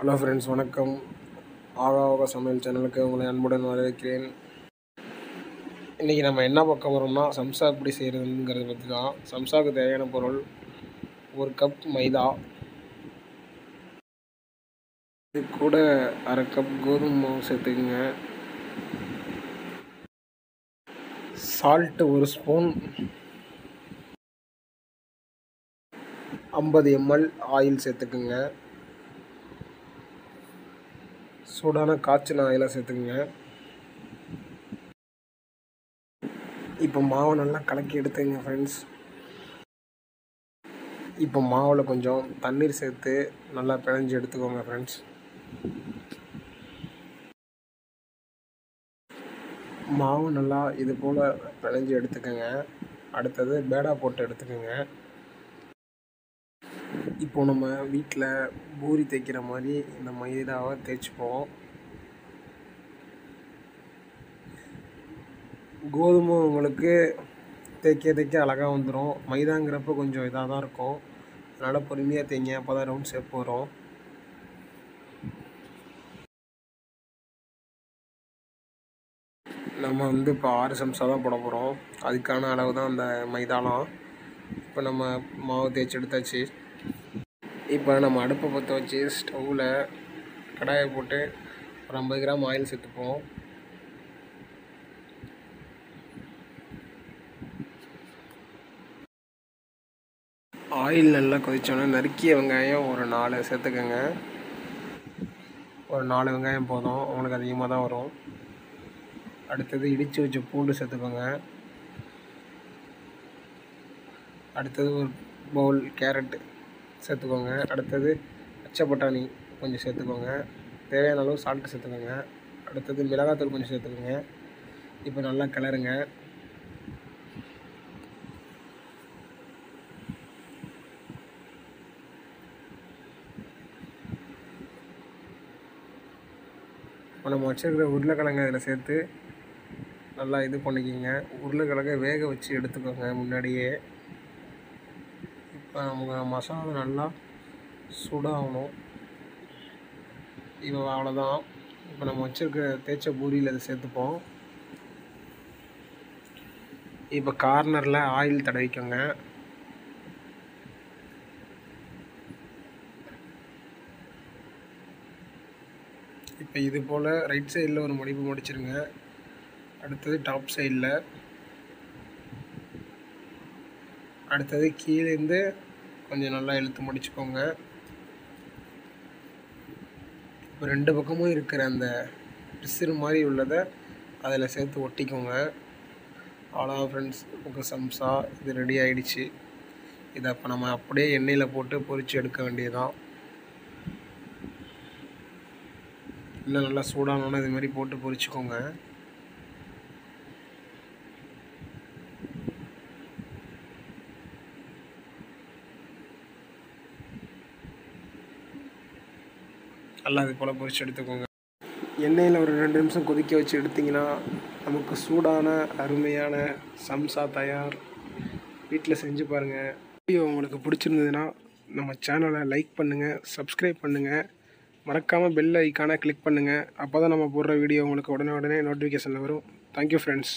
Hello friends, வணக்கம். ஆகா சமையல் சேனலுக்கு உங்களை அன்புடன் வரவேற்கிறேன். இன்றைக்கி நம்ம என்ன பார்க்க போகிறோம்னா, சம்சா எப்படி செய்கிறதுங்கிறத பற்றி தான். சம்சாவுக்கு தேவையான பொருள்: 1 கப் மைதா, இது கூட அரை கப் கோதுமை மாவு சேர்த்துக்குங்க, சால்ட்டு 1 ஸ்பூன், 50 ml ஆயில் சேர்த்துக்குங்க, சூடான காய்ச்சின ஆயிலை சேர்த்துக்குங்க. இப்போ மாவை நல்லா கலக்கி எடுத்துங்க ஃப்ரெண்ட்ஸ். இப்போ மாவில் கொஞ்சம் தண்ணீர் சேர்த்து நல்லா பிணைஞ்சு எடுத்துக்கோங்க ஃப்ரெண்ட்ஸ். மாவு நல்லா இது போல் பிணைஞ்சு எடுத்துக்கோங்க. அடுத்தது பேடா போட்டு எடுத்துக்கோங்க. இப்போ நம்ம வீட்டில் பூரி தேய்க்கிற மாதிரி இந்த மைதாவை தேய்ச்சிப்போம். கோதுமை உங்களுக்கு தேய்க்க அழகாக வந்துடும். மைதாங்கிறப்ப கொஞ்சம் இதாக தான் இருக்கும். அதனால் பொறுமையாக தேய்ங்க, அப்போ தான் ரவுண்ட் ஷேப் வரும். நம்ம இப்போ 6 சம்சா தான் போட போகிறோம். அதுக்கான அளவு தான் அந்த மைதாலாம். இப்போ நம்ம மாவு தேய்ச்சி எடுத்தாச்சு. இப்போ நம்ம அடுப்பை பற்ற வச்சு ஸ்டவ்வில் கடாயை போட்டு ஒரு 50 கிராம் ஆயில் சேர்த்துப்போம். ஆயில் நல்லா கொதிச்சோன்னே நறுக்கிய வெங்காயம் ஒரு 4 சேர்த்துக்கோங்க. ஒரு 4 வெங்காயம் போதும், உங்களுக்கு அதிகமாக தான் வரும். அடுத்தது இடித்து வச்ச பூண்டு சேர்த்துக்கோங்க. அடுத்தது ஒரு பவுல் கேரட் சேர்த்துக்கோங்க. அடுத்தது பச்சை பட்டாணி கொஞ்சம் சேர்த்துக்கோங்க. தேவையான அளவு சால்ட்டு சேர்த்துக்கோங்க. அடுத்தது மிளகாத்தூள் கொஞ்சம் சேர்த்துக்கோங்க. இப்போ நல்லா கிளறுங்க. இப்போ நம்ம வச்சுருக்கிற உருளைக்கிழங்கு அதில் சேர்த்து நல்லா இது பண்ணிக்கிங்க. உருளைக்கிழங்கை வேக வச்சு எடுத்துக்கோங்க முன்னாடியே. இப்போ நமக்கு மசாலா நல்லா சூடாகணும். இப்போ அவ்வளோதான். இப்போ நம்ம வச்சுருக்க தேய்ச்ச பூரியில் அதை சேர்த்துப்போம். இப்போ கார்னரில் ஆயில் தடவிக்கோங்க. இப்போ இது போல் ரைட் சைடில் ஒரு மடிப்பு மடிச்சிருங்க. அடுத்தது டாப் சைடில், அடுத்தது கீழேருந்து கொஞ்சம் நல்லா இழுத்து மடிச்சுக்கோங்க. இப்போ 2 பக்கமும் இருக்கிற அந்த பிசிறு மாதிரி உள்ளதை அதில் சேர்த்து ஒட்டிக்கோங்க. அவ்வளோதான் ஃப்ரெண்ட்ஸ், உங்கள் சம்சா இது ரெடி ஆகிடுச்சு. இதை அப்போ நம்ம அப்படியே எண்ணெயில் போட்டு பொரித்து எடுக்க வேண்டியதுதான். இன்னும் நல்லா சூடானோன்னு இது மாதிரி போட்டு பொரிச்சுக்கோங்க. நல்லா இது போல் பொரிச்சு எடுத்துக்கோங்க. எண்ணெயில் ஒரு 2 நிமிஷம் கொதிக்க வச்சு எடுத்திங்கன்னா நமக்கு சூடான அருமையான சம்சா தயார். வீட்டில் செஞ்சு பாருங்கள். வீடியோ உங்களுக்கு பிடிச்சிருந்ததுன்னா நம்ம சேனலை லைக் பண்ணுங்கள், சப்ஸ்கிரைப் பண்ணுங்கள், மறக்காமல் பெல் ஐக்கானை கிளிக் பண்ணுங்கள். அப்போ தான் நம்ம போடுற வீடியோ உங்களுக்கு உடனே நோட்டிஃபிகேஷனில் வரும். Thank you friends.